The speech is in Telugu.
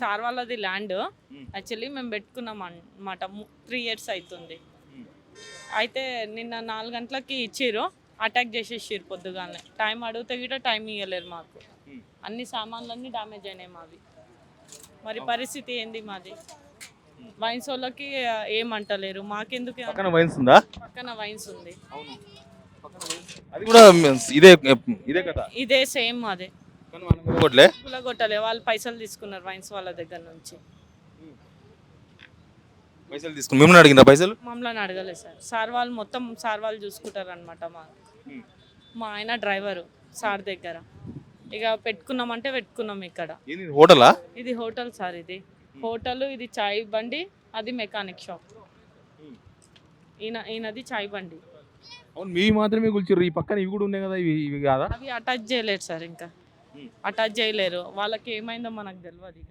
సార్ వాళ్ళది ల్యాండ్ యాక్చువల్లీ మేము పెట్టుకున్నాం అన్నమాట 3 years అవుతుంది. అయితే నిన్న 4 గంటలకి ఇచ్చిర్రు, అటాక్ చేసేసిర్రు పొద్దుగానే. టైం అడిగితే కూడా టైం ఇవ్వలేరు మాకు. అన్ని సామాన్లన్నీ డ్యామేజ్ అయినాయి మావి. మరి పరిస్థితి ఏంది మాది? వైన్స్ వాళ్ళకి ఏమంటలేరు, మాకెందుకు? పక్కన వైన్స్ ఉందా? పక్కన వైన్స్ ఉంది, అది కూడా ఇదే ఇదే కదా? ఇదే సేమ్ అదే. కొట్టలే, వాళ్ళు పైసలు తీసుకున్నారు వైన్స్ వాళ్ళ దగ్గర నుంచి. పైసలు తీసుకుని మిమ్మల్ని అడిగిందా పైసలు? మమ్మల్ని అడగలేదు సార్. సార్ వాళ్ళు మొత్తం సార్ వాళ్ళు చూసుకుంటారు అనమాట. మా ఆయన డ్రైవరు సార్ దగ్గర. ఇక పెట్టుకున్నామంటే పెట్టుకున్నాం. ఇక్కడ హోటలా? ఇది హోటల్ సార్. ఇది హోటల్, ఇది చాయ్ బండి, అది మెకానిక్ షాప్. ఈయనది చాయ్ బండి. అవును, మీ మాత్రమే కూర్చోరు, ఈ పక్కన ఇవి కూడా ఉన్నాయి కదా, ఇవి కాదా? అవి అటాచ్ చేయలేరు సార్, ఇంకా అటాచ్ చేయలేరు. వాళ్ళకి ఏమైందో మనకు తెలియదు. ఇక